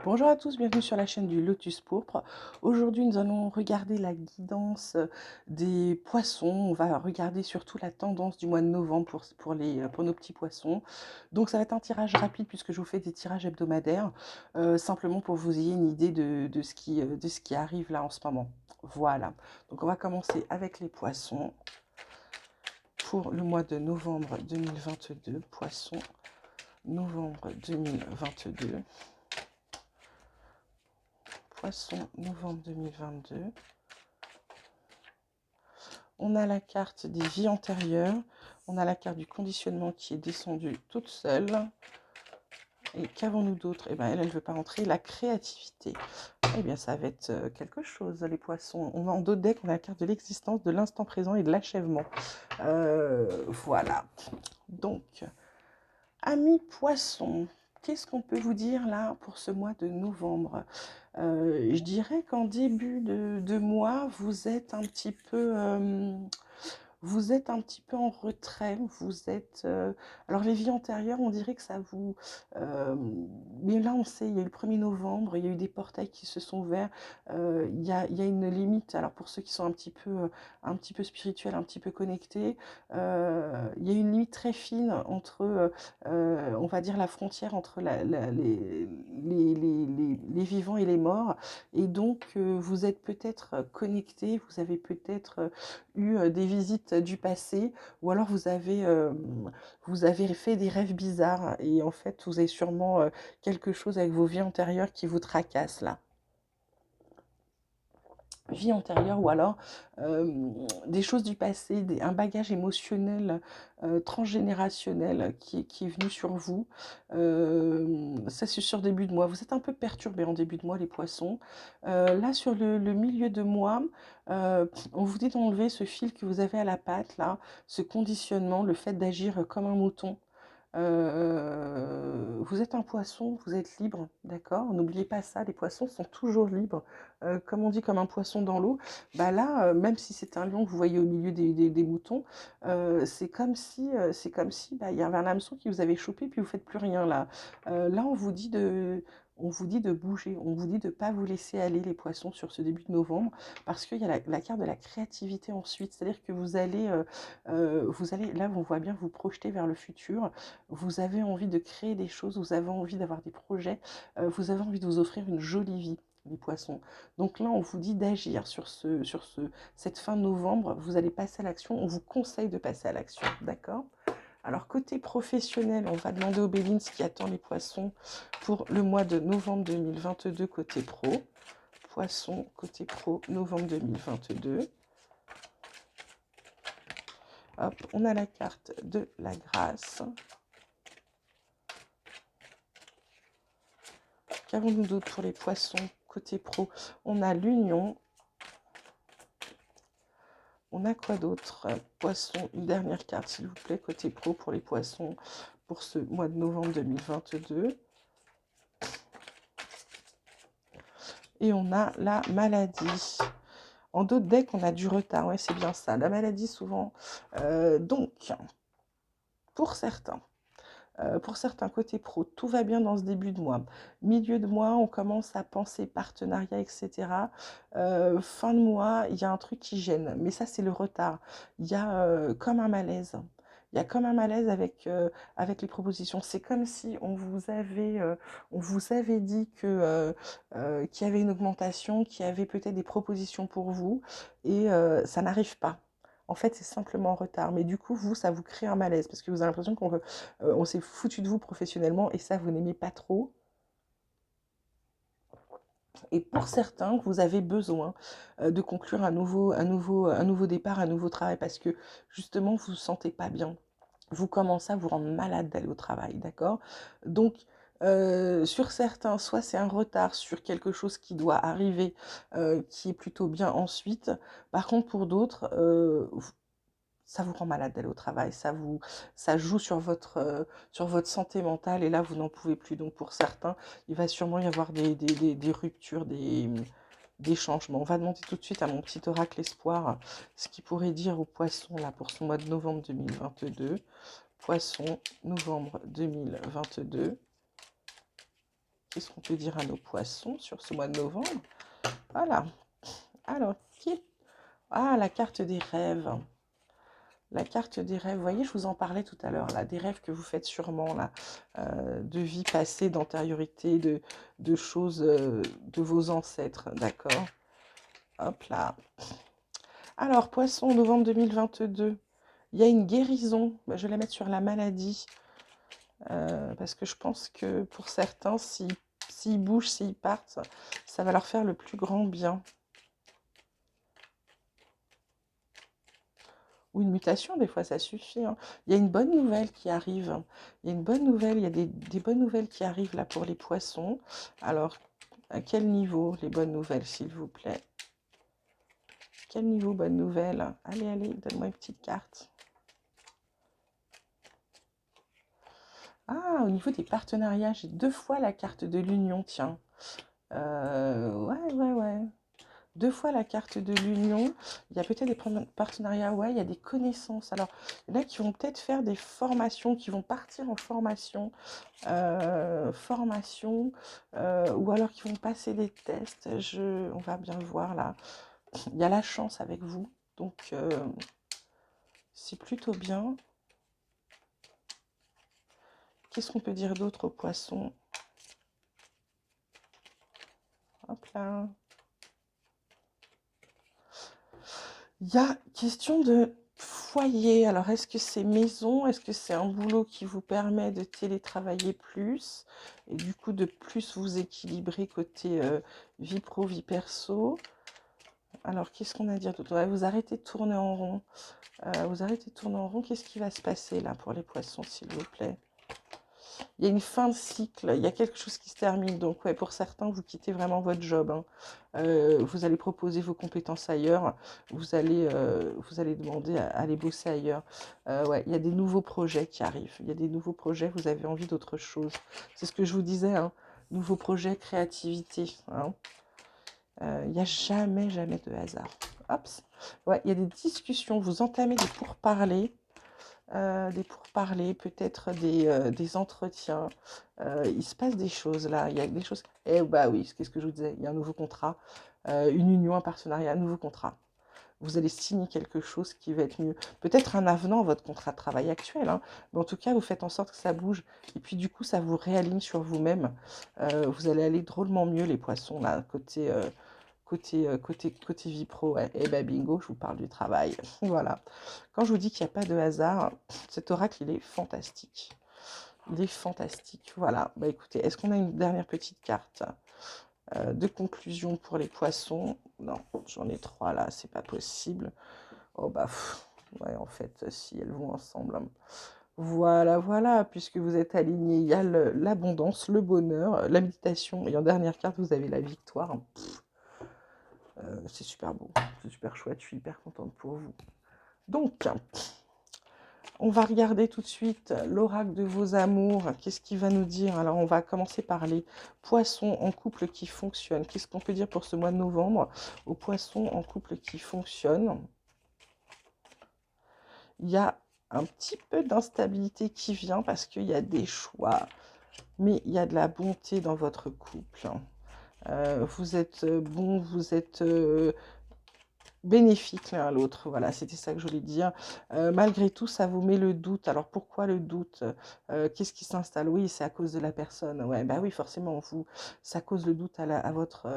Bonjour à tous, bienvenue sur la chaîne du Lotus Pourpre. Aujourd'hui, nous allons regarder la guidance des poissons. On va regarder surtout la tendance du mois de novembre pour nos petits poissons. Donc, ça va être un tirage rapide puisque je vous fais des tirages hebdomadaires, simplement pour que vous ayez une idée de ce qui arrive là en ce moment. Voilà. Donc, on va commencer avec les poissons pour le mois de novembre 2022. Poissons, novembre 2022. Poisson, novembre 2022. On a la carte des vies antérieures. On a la carte du conditionnement qui est descendue toute seule. Et qu'avons-nous d'autre? Eh bien, elle ne veut pas rentrer. La créativité. Eh bien, ça va être quelque chose, les poissons. On a en dos de deck, on a la carte de l'existence, de l'instant présent et de l'achèvement. Voilà. Donc, amis poissons, qu'est-ce qu'on peut vous dire là pour ce mois de novembre? Je dirais qu'en début de mois, vous êtes un petit peu en retrait. Alors les vies antérieures, on dirait que ça vous... euh, mais là, on sait, il y a eu le 1er novembre, il y a eu des portails qui se sont ouverts. Il y a une limite. Alors pour ceux qui sont un petit peu spirituels, un petit peu connectés, il y a une limite très fine entre, on va dire, la frontière entre les vivants et les morts. Et donc, vous êtes peut-être connectés, vous avez peut-être eu des visites du passé, ou alors vous avez fait des rêves bizarres, et en fait, vous avez sûrement quelque chose avec vos vies antérieures qui vous tracasse là. Vie antérieure ou alors des choses du passé, un bagage émotionnel transgénérationnel qui est venu sur vous. Ça c'est sur début de mois. Vous êtes un peu perturbé en début de mois les poissons. Là sur le milieu de mois, on vous dit d'enlever ce fil que vous avez à la patte là, ce conditionnement, le fait d'agir comme un mouton. Vous êtes un poisson, vous êtes libre, d'accord? N'oubliez pas ça, les poissons sont toujours libres. Comme on dit, comme un poisson dans l'eau. Bah là, même si c'est un lion que vous voyez au milieu des moutons, c'est comme si bah, il y avait un hameçon qui vous avait chopé, puis vous faites plus rien là. Là, on vous dit de bouger, on vous dit de ne pas vous laisser aller les poissons sur ce début de novembre, parce qu'il y a la carte de la créativité ensuite, c'est-à-dire que vous allez, là, on voit bien vous projeter vers le futur. Vous avez envie de créer des choses, vous avez envie d'avoir des projets, vous avez envie de vous offrir une jolie vie, les poissons. Donc là, on vous dit d'agir cette fin novembre, vous allez passer à l'action, on vous conseille de passer à l'action, d'accord? Alors côté professionnel, on va demander au Béline ce qui attend les poissons pour le mois de novembre 2022 côté pro. Poissons côté pro, novembre 2022. Hop, on a la carte de la grâce. Qu'avons-nous d'autre pour les poissons côté pro? On a l'union. On a quoi d'autre? Poisson, une dernière carte s'il vous plaît, côté pro pour les poissons pour ce mois de novembre 2022. Et on a la maladie. En d'autres decks, on a du retard. Ouais, c'est bien ça. La maladie, souvent. Donc, pour certains, côtés pro, tout va bien dans ce début de mois. Milieu de mois, on commence à penser partenariat, etc. Fin de mois, il y a un truc qui gêne. Mais ça, c'est le retard. Il y a comme un malaise. Il y a comme un malaise avec les propositions. C'est comme si on vous avait dit qu'il y avait une augmentation, qu'il y avait peut-être des propositions pour vous, et ça n'arrive pas. En fait, c'est simplement en retard. Mais du coup, vous, ça vous crée un malaise parce que vous avez l'impression on s'est foutu de vous professionnellement et ça, vous n'aimez pas trop. Et pour certains, vous avez besoin de conclure un nouveau départ, un nouveau travail parce que justement, vous ne vous sentez pas bien. Vous commencez à vous rendre malade d'aller au travail, d'accord? Donc, sur certains, soit c'est un retard sur quelque chose qui doit arriver, qui est plutôt bien ensuite. Par contre, pour d'autres, ça vous rend malade d'aller au travail, ça joue sur votre santé mentale et là vous n'en pouvez plus. Donc pour certains, il va sûrement y avoir des ruptures, des changements. On va demander tout de suite à mon petit oracle espoir ce qu'il pourrait dire aux poissons là pour ce mois de novembre 2022. Poisson, novembre 2022. Qu'est-ce qu'on peut dire à nos poissons sur ce mois de novembre? Voilà. Alors, ah, la carte des rêves. La carte des rêves, vous voyez, je vous en parlais tout à l'heure, là, des rêves que vous faites sûrement, là, de vie passée, d'antériorité, de choses de vos ancêtres, d'accord? Hop là. Alors, poisson, novembre 2022, il y a une guérison. Bah, je vais la mettre sur la maladie, parce que je pense que pour certains, s'ils bougent, s'ils partent, ça va leur faire le plus grand bien. Ou une mutation, des fois, ça suffit, hein. Il y a une bonne nouvelle qui arrive. Il y a une bonne nouvelle, il y a des bonnes nouvelles qui arrivent là pour les poissons. Alors, à quel niveau les bonnes nouvelles, s'il vous plaît? Quel niveau bonnes nouvelles? Allez, allez, donne-moi une petite carte. Ah, au niveau des partenariats, j'ai 2 fois la carte de l'union, tiens. Ouais, ouais, ouais. 2 fois la carte de l'union. Il y a peut-être des partenariats, ouais, il y a des connaissances. Alors, il y en a qui vont peut-être faire des formations, qui vont partir en formation, ou alors qui vont passer des tests. On va bien le voir là. Il y a la chance avec vous, donc c'est plutôt bien. Qu'est-ce qu'on peut dire d'autre aux poissons? Hop là. Il y a question de foyer. Alors, est-ce que c'est maison? Est-ce que c'est un boulot qui vous permet de télétravailler plus et du coup de plus vous équilibrer côté vie pro, vie perso? Alors, qu'est-ce qu'on a à dire d'autre? Ouais, vous arrêtez de tourner en rond. Vous arrêtez de tourner en rond. Qu'est-ce qui va se passer là pour les poissons, s'il vous plaît? Il y a une fin de cycle, il y a quelque chose qui se termine. Donc, ouais, pour certains, vous quittez vraiment votre job, hein. Vous allez proposer vos compétences ailleurs. Vous allez demander à aller bosser ailleurs. Ouais, il y a des nouveaux projets qui arrivent. Il y a des nouveaux projets, vous avez envie d'autre chose. C'est ce que je vous disais, hein. Nouveaux projets, créativité, hein. Il n'y a jamais, jamais de hasard. Hop. Ouais, il y a des discussions, vous entamez des pourparlers, peut-être des entretiens. Il se passe des choses là, il y a des choses. Eh bah oui, qu'est-ce que je vous disais? Il y a un nouveau contrat, une union, un partenariat, un nouveau contrat. Vous allez signer quelque chose qui va être mieux. Peut-être un avenant à votre contrat de travail actuel, hein, mais en tout cas, vous faites en sorte que ça bouge. Et puis du coup, ça vous réaligne sur vous-même. Vous allez aller drôlement mieux, les poissons, là, côté vie pro, ouais. Et ben bingo, je vous parle du travail. Voilà. Quand je vous dis qu'il n'y a pas de hasard, cet oracle, il est fantastique. Il est fantastique. Voilà. Bah écoutez, est-ce qu'on a une dernière petite carte de conclusion pour les poissons? Non, j'en ai 3 là, c'est pas possible. Oh bah, ouais, en fait, si elles vont ensemble, hein. Voilà, voilà, puisque vous êtes alignés, il y a l'abondance, le bonheur, la méditation, et en dernière carte, vous avez la victoire. C'est super beau, c'est super chouette, je suis hyper contente pour vous. Donc, on va regarder tout de suite l'oracle de vos amours. Qu'est-ce qu'il va nous dire? Alors, on va commencer par les poissons en couple qui fonctionnent. Qu'est-ce qu'on peut dire pour ce mois de novembre aux poissons en couple qui fonctionnent? Il y a un petit peu d'instabilité qui vient parce qu'il y a des choix, mais il y a de la bonté dans votre couple. Vous êtes bon, vous êtes bénéfiques l'un à l'autre. Voilà, c'était ça que je voulais dire. Malgré tout, ça vous met le doute. Alors pourquoi le doute? Qu'est-ce qui s'installe? Oui, c'est à cause de la personne. Ouais, bah oui, forcément, ça cause le doute à votre.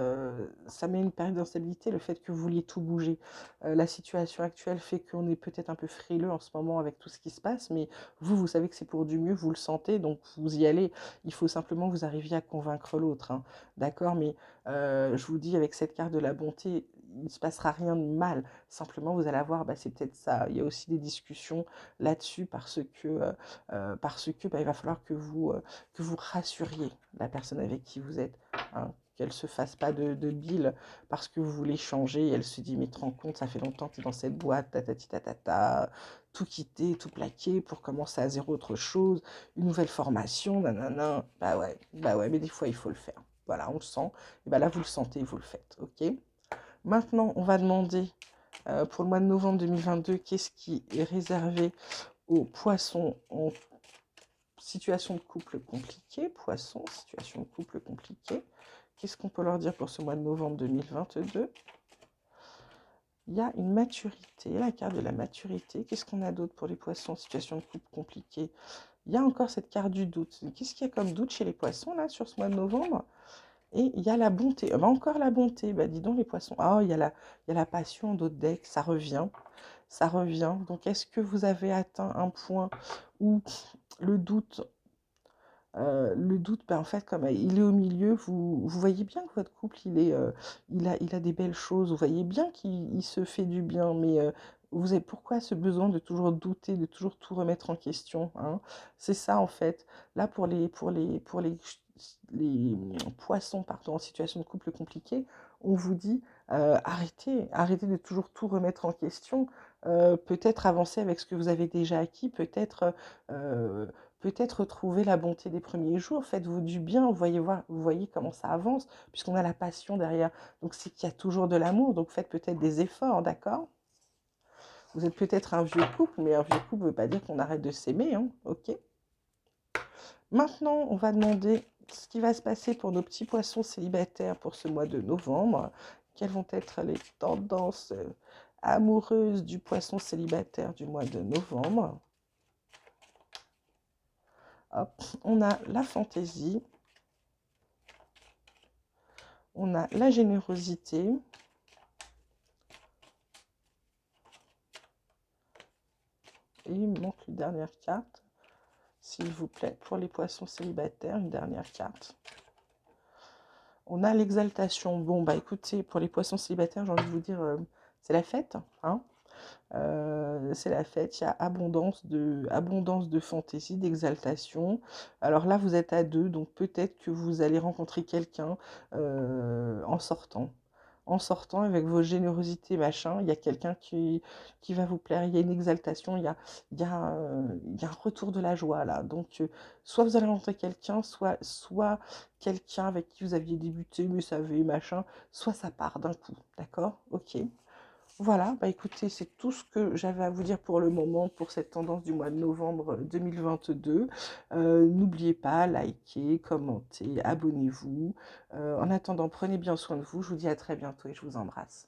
Ça met une période d'instabilité, le fait que vous vouliez tout bouger. La situation actuelle fait qu'on est peut-être un peu frileux en ce moment avec tout ce qui se passe, mais vous savez que c'est pour du mieux, vous le sentez, donc vous y allez. Il faut simplement que vous arriviez à convaincre l'autre, hein. D'accord, mais je vous dis, avec cette carte de la bonté, il ne se passera rien de mal. Simplement, vous allez avoir, bah, c'est peut-être ça. Il y a aussi des discussions là-dessus parce que bah, il va falloir que vous rassuriez la personne avec qui vous êtes, hein, qu'elle ne se fasse pas de bile parce que vous voulez changer. Et elle se dit, mais te rends compte, ça fait longtemps que tu es dans cette boîte, tatati tatata, tout quitter, tout plaquer pour commencer à zéro autre chose, une nouvelle formation, nanana. Bah ouais, mais des fois, il faut le faire. Voilà, on le sent. Et bah là, vous le sentez, vous le faites, ok? Maintenant, on va demander pour le mois de novembre 2022, qu'est-ce qui est réservé aux poissons situation de couple compliquée, poisson, situation de couple compliquée. Qu'est-ce qu'on peut leur dire pour ce mois de novembre 2022? Il y a une maturité, la carte de la maturité. Qu'est-ce qu'on a d'autre pour les poissons, situation de couple compliquée? Il y a encore cette carte du doute. Qu'est-ce qu'il y a comme doute chez les poissons, là, sur ce mois de novembre? Et il y a la bonté. Bah, encore la bonté. Bah, dis donc, les poissons. Ah, il y a la passion en d'autres decks. Ça revient. Ça revient. Donc, est-ce que vous avez atteint un point où le doute, bah, en fait, comme il est au milieu, vous voyez bien que votre couple, il a des belles choses. Vous voyez bien qu'il se fait du bien. Mais vous avez pourquoi ce besoin de toujours douter, de toujours tout remettre en question, hein? C'est ça, en fait. Là, les poissons, pardon, en situation de couple compliqué, on vous dit arrêtez de toujours tout remettre en question. Peut-être avancer avec ce que vous avez déjà acquis, euh, peut-être trouver la bonté des premiers jours, faites-vous du bien, vous voyez comment ça avance, puisqu'on a la passion derrière. Donc c'est qu'il y a toujours de l'amour, donc faites peut-être des efforts, d'accord? Vous êtes peut-être un vieux couple, mais un vieux couple ne veut pas dire qu'on arrête de s'aimer, hein, ok? Maintenant, on va demander ce qui va se passer pour nos petits poissons célibataires pour ce mois de novembre. Quelles vont être les tendances amoureuses du poisson célibataire du mois de novembre? Hop, on a la fantaisie, on a la générosité, et il me manque une dernière carte, s'il vous plaît, pour les poissons célibataires, une dernière carte. On a l'exaltation. Bon, bah écoutez, pour les poissons célibataires, j'ai envie de vous dire, c'est la fête, hein. C'est la fête, il y a abondance de fantaisie, d'exaltation. Alors là, vous êtes à deux, donc peut-être que vous allez rencontrer quelqu'un en sortant. En sortant avec vos générosités, machin, il y a quelqu'un qui va vous plaire, il y a une exaltation, il y a un retour de la joie là. Donc, soit vous allez rencontrer quelqu'un, soit quelqu'un avec qui vous aviez débuté, mais ça avait machin, soit ça part d'un coup, d'accord? Ok. Voilà, bah écoutez, c'est tout ce que j'avais à vous dire pour le moment pour cette tendance du mois de novembre 2022. N'oubliez pas, likez, commentez, abonnez-vous. En attendant, prenez bien soin de vous. Je vous dis à très bientôt et je vous embrasse.